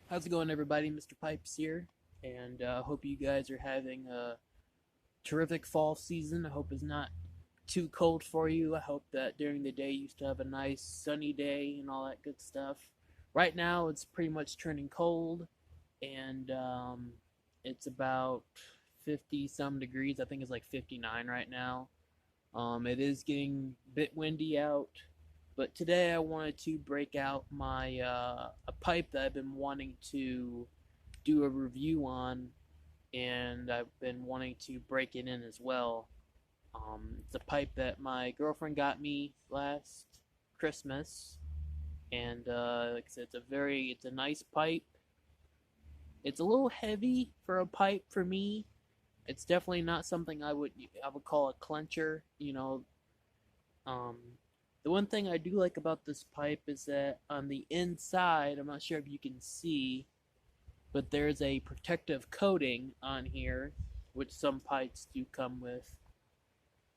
How's it going, everybody? Mr. Pipes here, and hope you guys are having a terrific fall season. I hope it's not too cold for you. I hope that during the day you still have a nice sunny day and all that good stuff. Right now, it's pretty much turning cold, and it's about 50 some degrees. I think it's like 59 right now. It is getting a bit windy out, but today I wanted to break out my a pipe that I've been wanting to do a review on, and I've been wanting to break it in as well. It's a pipe that my girlfriend got me last Christmas, and like I said, it's a nice pipe. It's a little heavy for a pipe for me. It's definitely not something I would call a clencher. Um, the one thing I do like about this pipe is that on the inside, I'm not sure if you can see, but there's a protective coating on here, which some pipes do come with,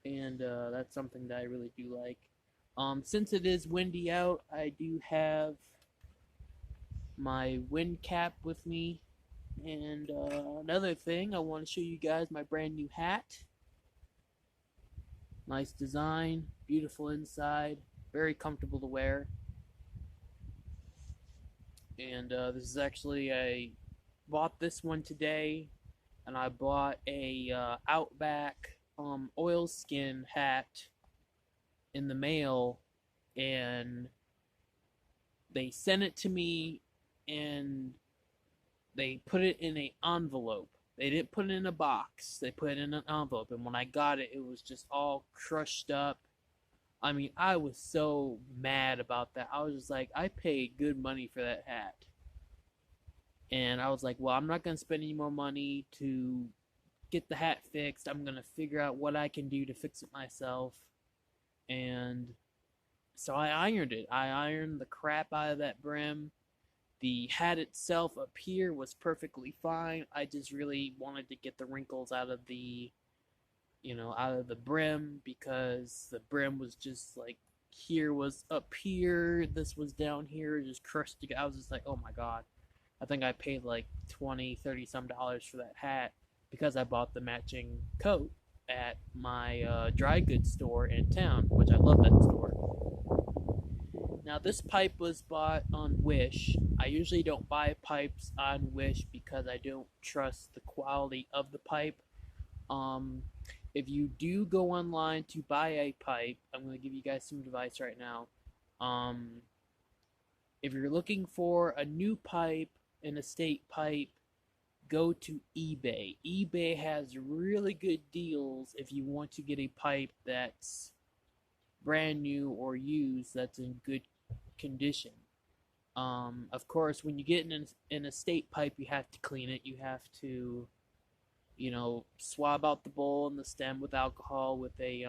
and that's something that I really do like. Since it is windy out, I do have my wind cap with me, and another thing, I want to show you guys my brand new hat. Nice design, beautiful inside, very comfortable to wear, and this is actually I bought this one today, and I bought a Outback oilskin hat in the mail, and they sent it to me, and they put it in an envelope. They didn't put it in a box. They put it in an envelope, and when I got it, it was just all crushed up. I mean, I was so mad about that. I was just like, I paid good money for that hat. And I was like, well, I'm not going to spend any more money to get the hat fixed. I'm going to figure out what I can do to fix it myself. And so I ironed it. I ironed the crap out of that brim. The hat itself up here was perfectly fine. I just really wanted to get the wrinkles out of out of the brim, because the brim was just like, here was up here, this was down here, just crushed. I was just like, oh my god. I think I paid like 20, 30 some dollars for that hat because I bought the matching coat at my dry goods store in town, which I love that store. Now, this pipe was bought on Wish. I usually don't buy pipes on Wish because I don't trust the quality of the pipe. Um, if you do go online to buy a pipe, I'm going to give you guys some advice right now. Um, if you're looking for a new pipe, an estate pipe, go to eBay. eBay has really good deals if you want to get a pipe that's brand new or used that's in good condition. Of course, when you get an estate pipe, you have to clean it. You have to, swab out the bowl and the stem with alcohol with a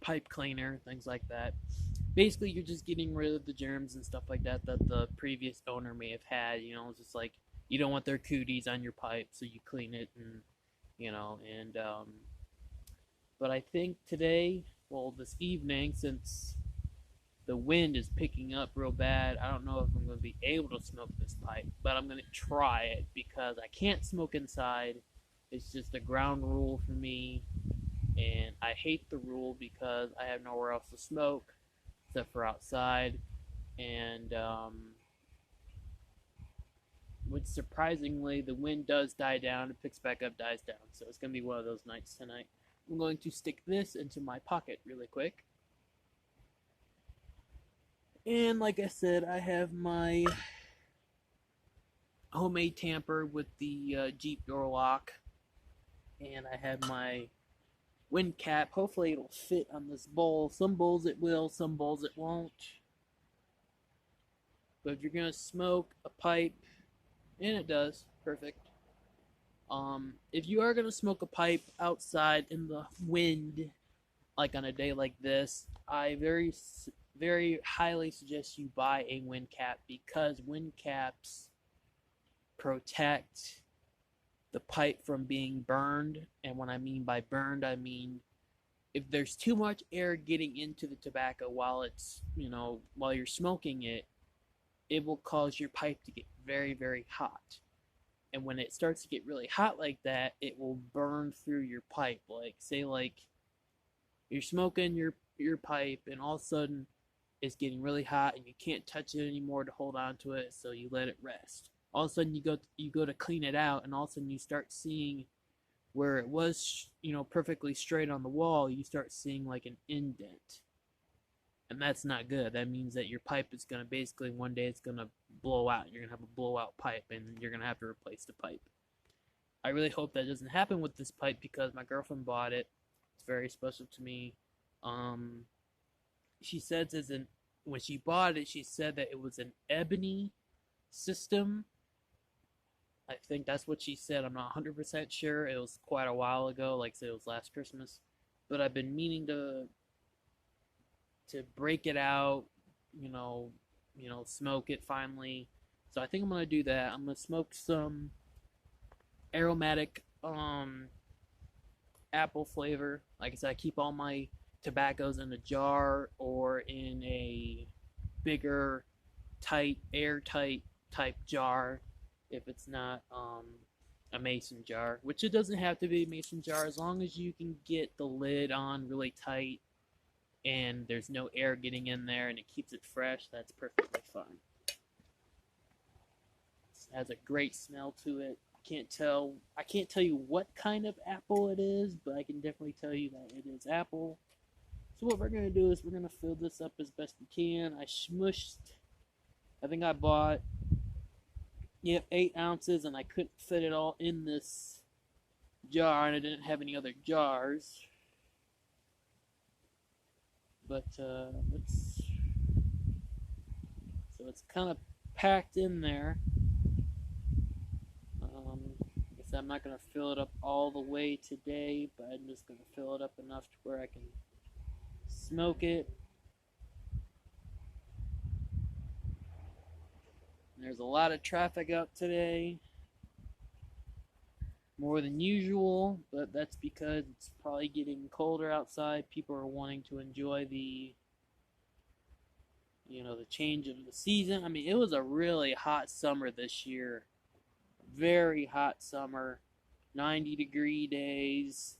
pipe cleaner, things like that. Basically, you're just getting rid of the germs and stuff like that that the previous owner may have had. It's just like you don't want their cooties on your pipe, so you clean it, and and but I think today, well, this evening, since the wind is picking up real bad, I don't know if I'm going to be able to smoke this pipe, but I'm going to try it because I can't smoke inside. It's just a ground rule for me, and I hate the rule because I have nowhere else to smoke except for outside. And which surprisingly, the wind does die down, it picks back up, dies down. So it's going to be one of those nights tonight. I'm going to stick this into my pocket really quick. And like I said, I have my homemade tamper with the Jeep door lock. And I have my wind cap. Hopefully it'll fit on this bowl. Some bowls it will, some bowls it won't. But if you're going to smoke a pipe, and it does, perfect. If you are going to smoke a pipe outside in the wind, like on a day like this, I very highly suggest you buy a wind cap, because wind caps protect the pipe from being burned. And what I mean by burned, I mean if there's too much air getting into the tobacco while it's, while you're smoking it, it will cause your pipe to get very, very hot. And when it starts to get really hot like that, it will burn through your pipe. Like, say, like you're smoking your pipe, and all of a sudden it's getting really hot, and you can't touch it anymore to hold on to it, so you let it rest. All of a sudden you go to clean it out, and all of a sudden you start seeing where it was, perfectly straight on the wall, you start seeing like an indent. And that's not good. That means that your pipe is going to basically one day it's going to blow out. You're going to have a blowout pipe, and you're going to have to replace the pipe. I really hope that doesn't happen with this pipe because my girlfriend bought it. It's very special to me. Um, she said when she bought it, she said that it was an ebony system. I think that's what she said. I'm not 100% sure. It was quite a while ago, like I said, it was last Christmas. But I've been meaning to break it out, smoke it finally. So I think I'm gonna do that. I'm gonna smoke some aromatic apple flavor. Like I said, I keep all my tobaccos in a jar or in a bigger, airtight type jar. If it's not a mason jar, which it doesn't have to be a mason jar, as long as you can get the lid on really tight and there's no air getting in there and it keeps it fresh, that's perfectly fine. It has a great smell to it. I can't tell you what kind of apple it is, but I can definitely tell you that it is apple. So what we're gonna do is we're gonna fill this up as best we can. I think I bought 8 ounces, and I couldn't fit it all in this jar, and I didn't have any other jars. But so it's kind of packed in there. I guess I'm not gonna fill it up all the way today, but I'm just gonna fill it up enough to where I can smoke it. There's a lot of traffic out today, more than usual, but that's because it's probably getting colder outside. People are wanting to enjoy the change of the season. I mean, it was a really hot summer this year. Very hot summer, 90-degree days.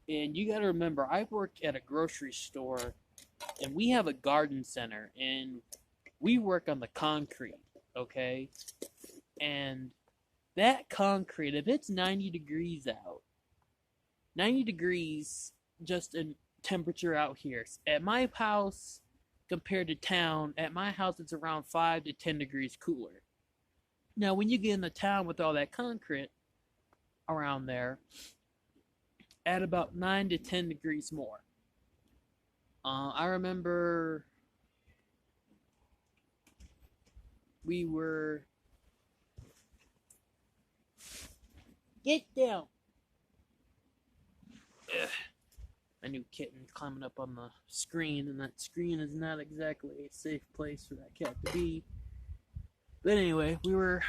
And you got to remember, I work at a grocery store, and we have a garden center, and we work on the concrete, okay? And that concrete, if it's 90 degrees out, 90 degrees just in temperature out here. At my house, compared to town, at my house it's around 5 to 10 degrees cooler. Now, when you get in the town with all that concrete around there, at about 9 to 10 degrees more. I remember we were... Get down! Ugh. My new kitten climbing up on the screen, and that screen is not exactly a safe place for that cat to be. But anyway, we were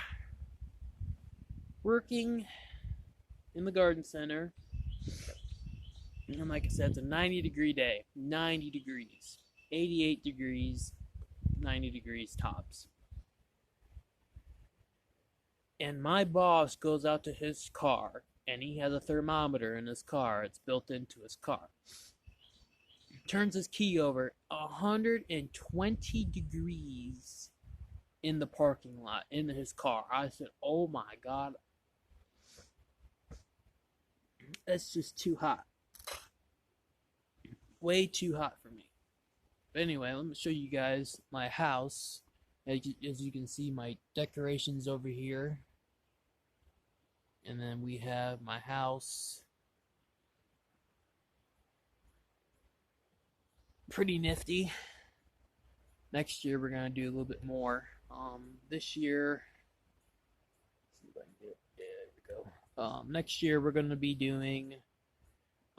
working in the garden center, and like I said, it's a 90-degree day. 90 degrees. 88 degrees, 90 degrees tops. And my boss goes out to his car, and he has a thermometer in his car. It's built into his car. Turns his key over, 120 degrees in the parking lot, in his car. I said, oh my God. That's just too hot. Way too hot for me. But anyway, let me show you guys my house. As you can see, my decorations over here. And then we have my house. Pretty nifty. Next year we're gonna do a little bit more. This year, let's see if I can get it. There we go. Next year we're gonna be doing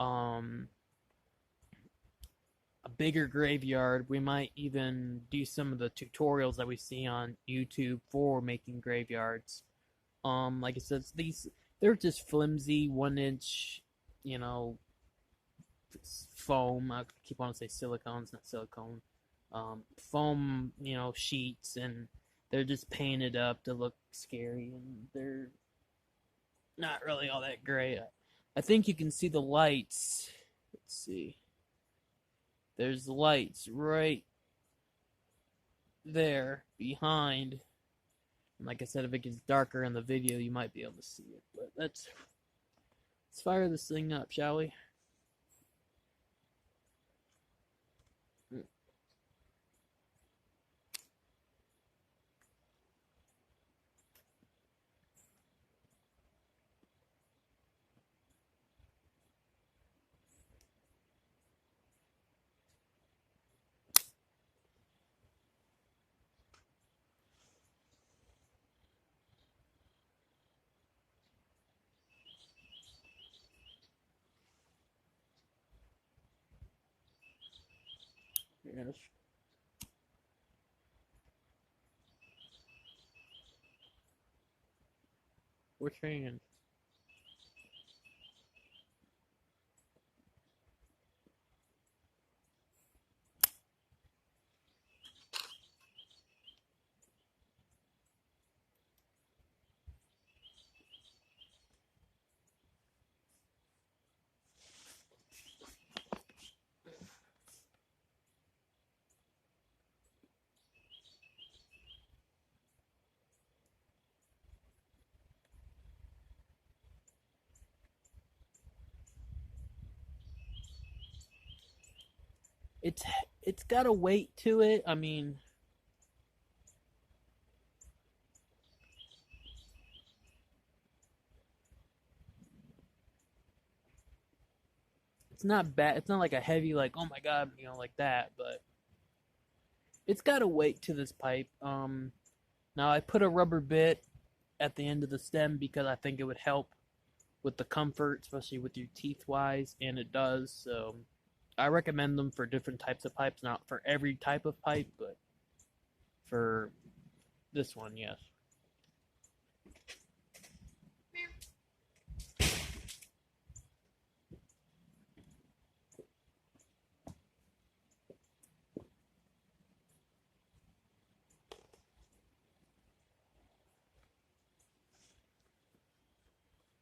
a bigger graveyard. We might even do some of the tutorials that we see on YouTube for making graveyards. Like I said, they're just flimsy 1-inch, foam. I keep wanting to say silicones, not silicone. Foam, sheets, and They're just painted up to look scary, and they're not really all that great. I think you can see the lights. Let's see. There's lights right there behind. And like I said, if it gets darker in the video, you might be able to see it. But let's fire this thing up, shall we? Yes. Which hand? It's it's got a weight to it. I mean, it's not bad. It's not like a heavy, like, oh my god, like that. But it's got a weight to this pipe. Now I put a rubber bit at the end of the stem because I think it would help with the comfort, especially with your teeth wise, and it does. So I recommend them for different types of pipes, not for every type of pipe, but for this one, yes.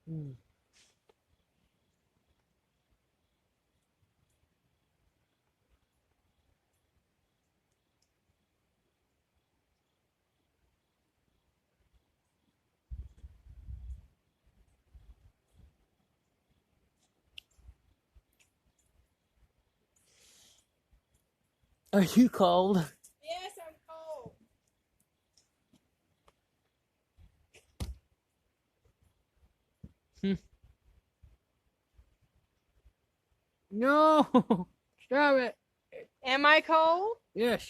Hmm. Are you cold? Yes, I'm cold. No! Stop it! Am I cold? Yes.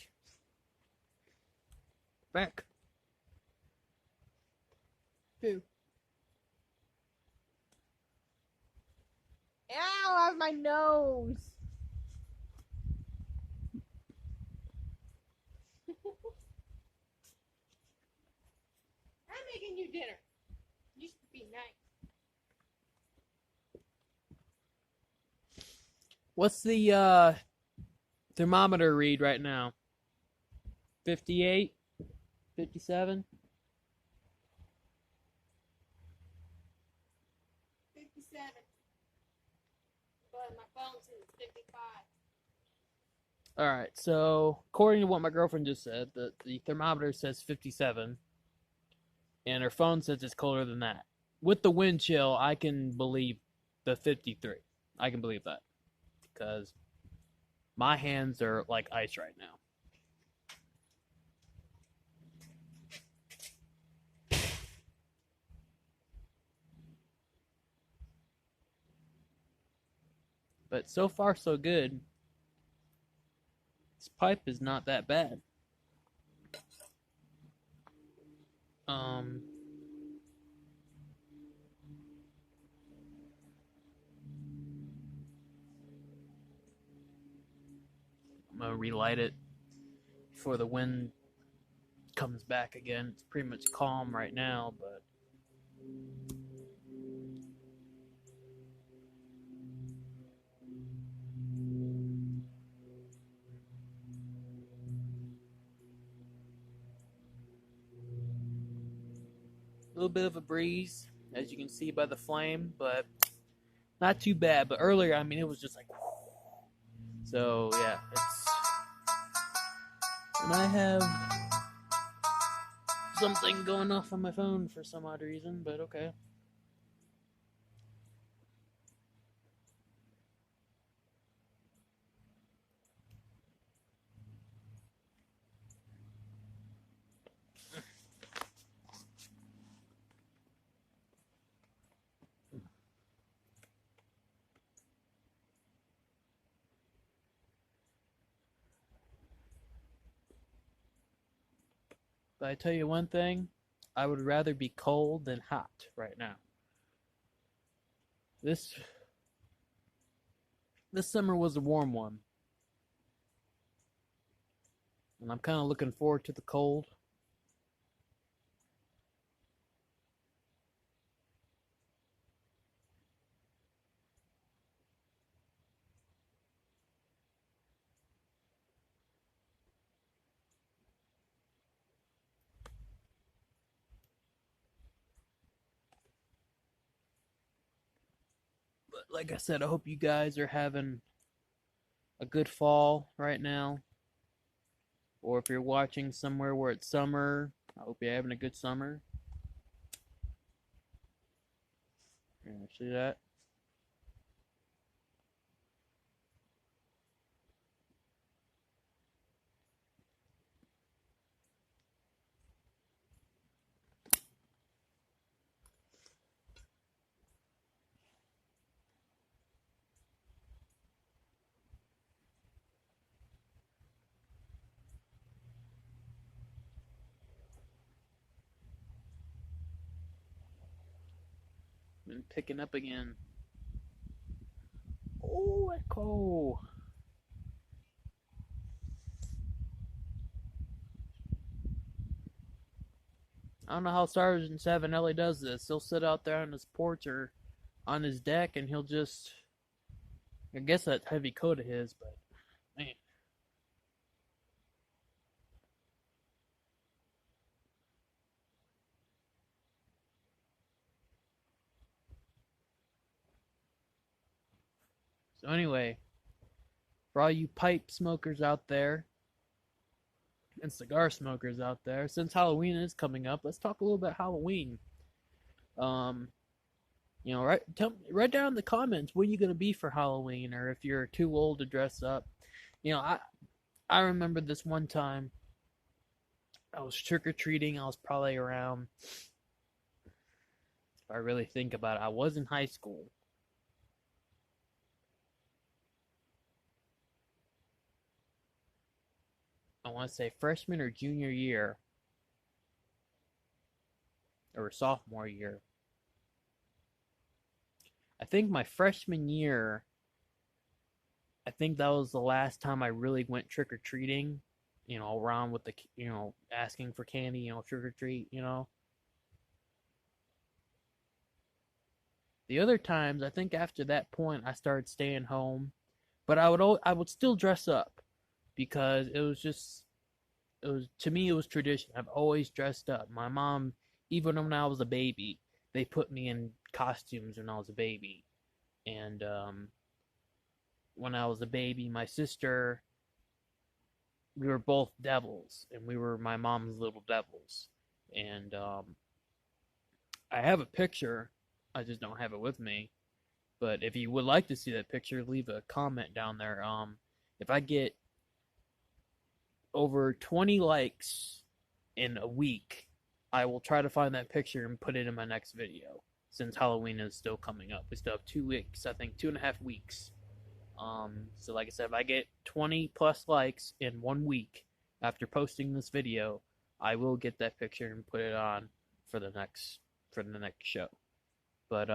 Back. Boo. Ow, out of my nose. I'm making you dinner. Used to be nice. What's the thermometer read right now? 58? 57? 57. But my phone says it's 55. Alright, so according to what my girlfriend just said, the thermometer says 57, and her phone says it's colder than that. With the wind chill, I can believe the 53. I can believe that. Because my hands are like ice right now. But so far, so good. This pipe is not that bad. I'm gonna relight it before the wind comes back again. It's pretty much calm right now, but A little bit of a breeze, as you can see by the flame, but not too bad. But earlier, I mean, it was just like, so yeah, it's. And I have something going off on my phone for some odd reason, but okay. But I tell you one thing, I would rather be cold than hot right now. This this summer was a warm one, and I'm kind of looking forward to the cold. But like I said, I hope you guys are having a good fall right now. Or if you're watching somewhere where it's summer, I hope you're having a good summer. You see that? Been picking up again. Oh, echo. I don't know how Sergeant Savinelli does this. He'll sit out there on his porch or on his deck and he'll just. I guess that heavy coat of his, but man. So, anyway, for all you pipe smokers out there and cigar smokers out there, since Halloween is coming up, let's talk a little bit Halloween. Um, write down in the comments when you're gonna be for Halloween, or if you're too old to dress up. You know, I remember this one time I was trick or treating. I was probably around, if I really think about it, I was in high school. I want to say freshman or junior year, or sophomore year. I think my freshman year, I think that was the last time I really went trick or treating. You know, around with the, asking for candy, trick or treat, The other times, I think after that point, I started staying home, but I would still dress up because it was to me it was tradition. I've always dressed up. My mom, even when I was a baby, they put me in costumes when I was a baby, and when I was a baby, my sister, we were both devils, and we were my mom's little devils, and I have a picture. I just don't have it with me. But if you would like to see that picture, leave a comment down there. If I get over 20 likes in a week, I will try to find that picture and put it in my next video. Since Halloween is still coming up, we still have 2 weeks. I think 2.5 weeks. So like I said, if I get 20 plus likes in 1 week after posting this video, I will get that picture and put it on for the next show. But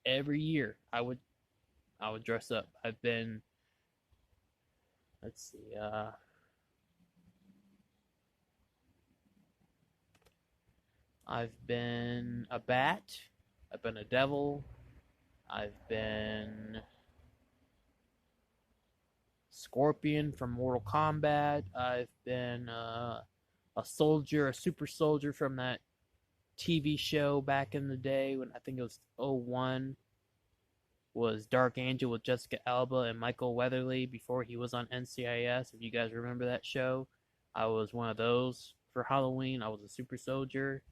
every year I would dress up. I've been, let's see, I've been a bat, I've been a devil, I've been Scorpion from Mortal Kombat, I've been a soldier, a super soldier from that TV show back in the day when I think it was '01 was Dark Angel with Jessica Alba and Michael Weatherly before he was on NCIS. If you guys remember that show, I was one of those for Halloween. I was a super soldier.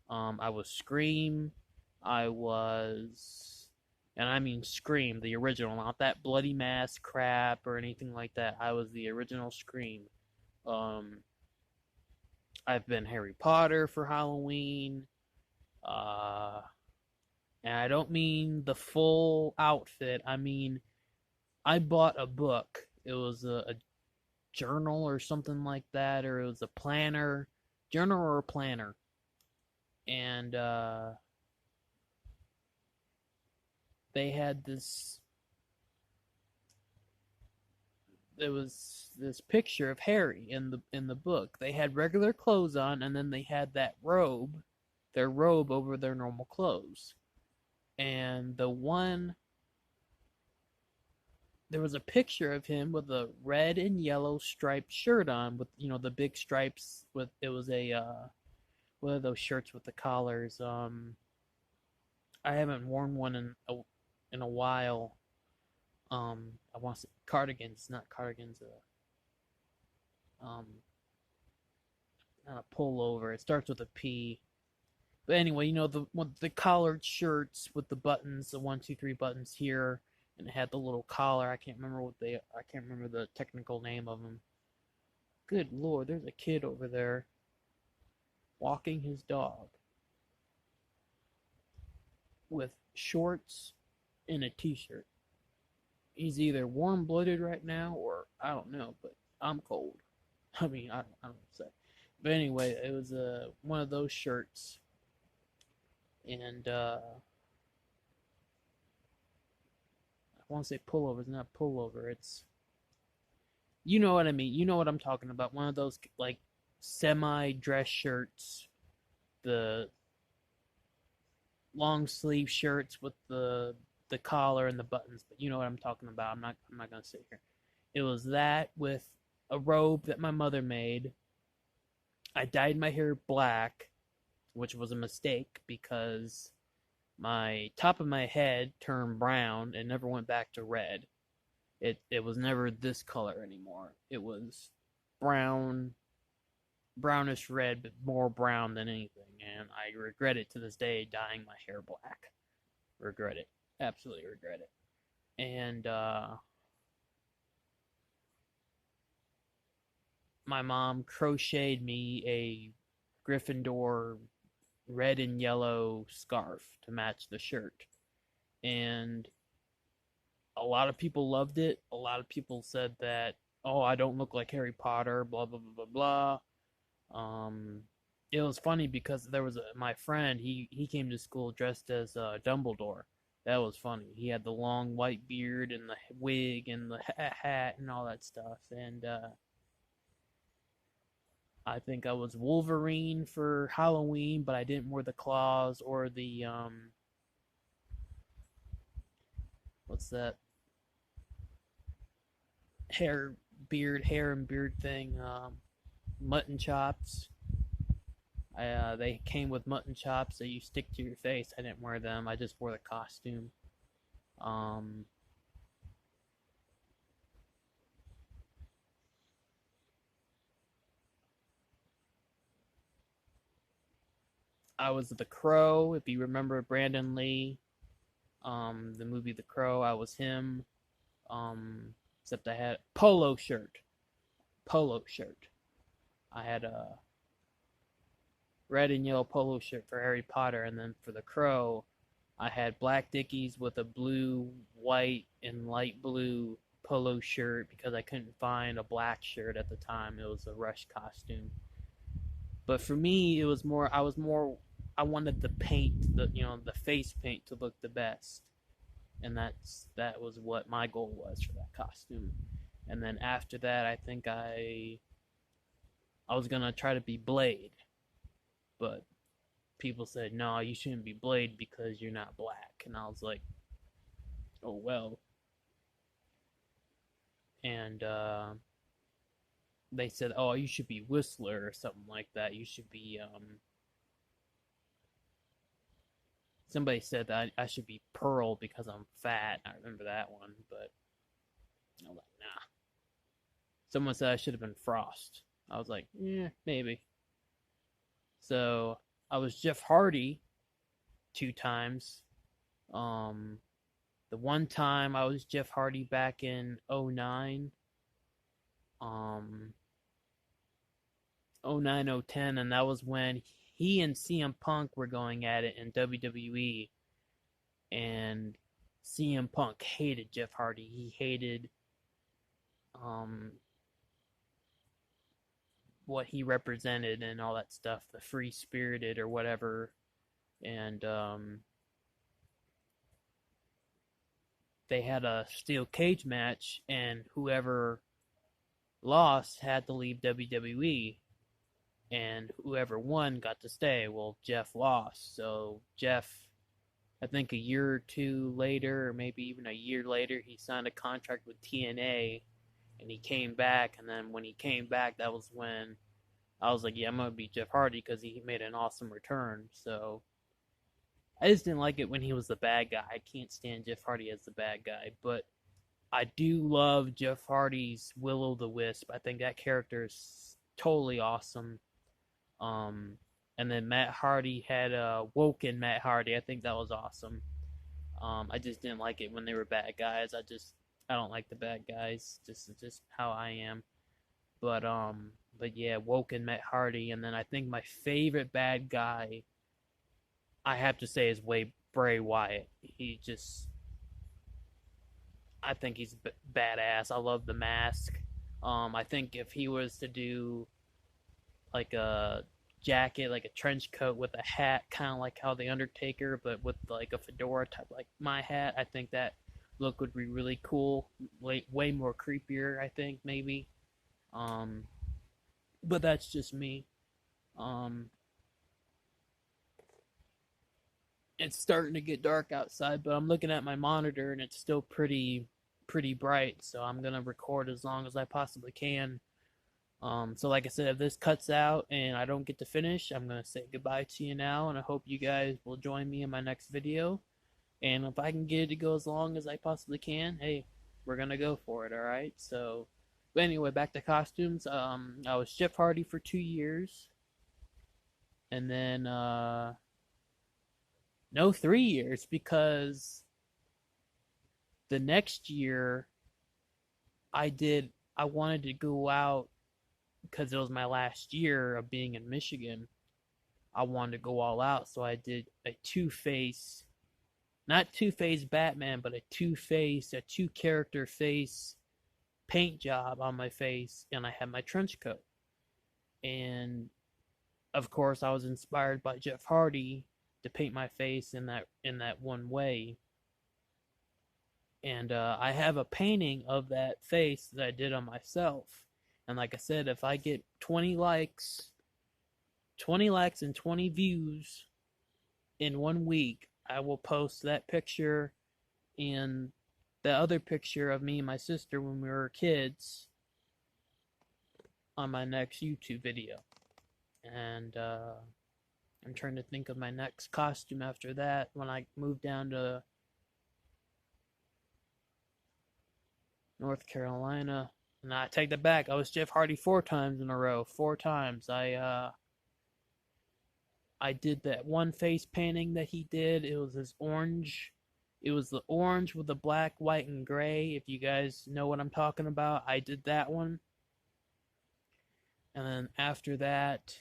I was Scream. I was, and I mean Scream, the original, not that bloody mask crap or anything like that. I was the original Scream. Um, I've been Harry Potter for Halloween. Uh, and I don't mean the full outfit. I mean I bought a book. It was a journal or something like that, or it was a planner, journal or a planner, and they had this. There was this picture of Harry in the book. They had regular clothes on, and then they had that robe, their robe over their normal clothes. And the one there was a picture of him with a red and yellow striped shirt on, with the big stripes. With it was a what are those shirts with the collars? I haven't worn one in a while. I want to say cardigans, not cardigans. Um, not a pullover. It starts with a P. But anyway, the collared shirts with the buttons, the 1, 2, 3 buttons here, and it had the little collar. I can't remember the technical name of them. Good lord, there's a kid over there walking his dog with shorts and a t-shirt. He's either warm-blooded right now or I don't know, but I'm cold. I mean, I don't say. But anyway, it was one of those shirts, and I want to say pullover. It's not pullover. It's you know what I mean. You know what I'm talking about. One of those like semi-dress shirts, the long sleeve shirts with the collar and the buttons. But you know what I'm talking about. I'm not gonna sit here. It was that with a robe that my mother made. I dyed my hair black, which was a mistake because my top of my head turned brown and never went back to red. It was never this color anymore. It was brown, brownish red, but more brown than anything. And I regret it to this day dyeing my hair black. Regret it. Absolutely regret it. And my mom crocheted me a Gryffindor red and yellow scarf to match the shirt. And a lot of people loved it. A lot of people said that, oh, I don't look like Harry Potter, blah, blah, blah, blah, blah. It was funny because there was my friend, he came to school dressed as Dumbledore. That was funny. He had the long white beard and the wig and the hat and all that stuff. And I think I was Wolverine for Halloween, but I didn't wear the claws or the what's that hair and beard thing, mutton chops. They came with mutton chops that you stick to your face. I didn't wear them. I just wore the costume. Um, I was the Crow. If you remember Brandon Lee, the movie The Crow, I was him. Except I had polo shirt. Polo shirt. I had a red and yellow polo shirt for Harry Potter, and then for the Crow, I had black Dickies with a blue, white, and light blue polo shirt because I couldn't find a black shirt at the time. It was a rush costume. But for me, it was more. I wanted the paint, the face paint to look the best, and that was what my goal was for that costume. And then after that, I think I was gonna try to be Blade, but people said no, you shouldn't be Blade because you're not black, and I was like, oh well. And they said, oh, you should be Whistler or something like that. You should be Somebody said that I should be Pearl because I'm fat. I remember that one, but I was like, nah. Someone said I should have been Frost. I was like, yeah, maybe. So I was Jeff Hardy 2 times. Um, the one time I was Jeff Hardy back in '09, um, '09 '10, and that was when he and CM Punk were going at it in WWE, and CM Punk hated Jeff Hardy. He hated um, what he represented and all that stuff, the free spirited or whatever, and they had a steel cage match, and whoever lost had to leave WWE, and whoever won got to stay. Well, Jeff lost, so Jeff, I think a year or two later, or maybe even a year later, he signed a contract with TNA, and he came back. And then when he came back, that was when I was like, yeah, I'm gonna be Jeff Hardy because he made an awesome return. So I just didn't like it when he was the bad guy. I can't stand Jeff Hardy as the bad guy, but I do love Jeff Hardy's Will-O-the-Wisp. I think that character is totally awesome. Um, and then Matt Hardy had Woken Matt Hardy. I think that was awesome. I just didn't like it when they were bad guys. I don't like the bad guys. Just how I am. But yeah, Woken Matt Hardy, and then I think my favorite bad guy, I have to say, is Bray Wyatt. I think he's badass. I love the mask. I think if he was to do like a jacket, like a trench coat with a hat, kind of like how the Undertaker, but with like a fedora type, like my hat, I think that look would be really cool. Way more creepier, I think maybe. Um, but that's just me. Um, it's starting to get dark outside, but I'm looking at my monitor and it's still pretty bright. So I'm gonna record as long as I possibly can. So like I said, if this cuts out and I don't get to finish, I'm gonna say goodbye to you now, and I hope you guys will join me in my next video. And if I can get it to go as long as I possibly can, hey, we're gonna go for it, all right? So, but anyway, back to costumes. I was Jeff Hardy for 2 years, and then no, 3 years, because the next year I wanted to go out because it was my last year of being in Michigan. I wanted to go all out, so I did a Two-Face, not Two-Face Batman, but a two-character face paint job on my face, and I had my trench coat. And of course, I was inspired by Jeff Hardy to paint my face in that one way. And I have a painting of that face that I did on myself. And like I said, if I get 20 likes and 20 views in 1 week, I will post that picture and the other picture of me and my sister when we were kids on my next YouTube video. And I'm trying to think of my next costume after that when I moved down to North Carolina. And I take that back. I was Jeff Hardy 4 times in a row. 4 times. I did that one face painting that he did. It was his orange. It was the orange with the black, white, and gray. If you guys know what I'm talking about, I did that one. And then after that,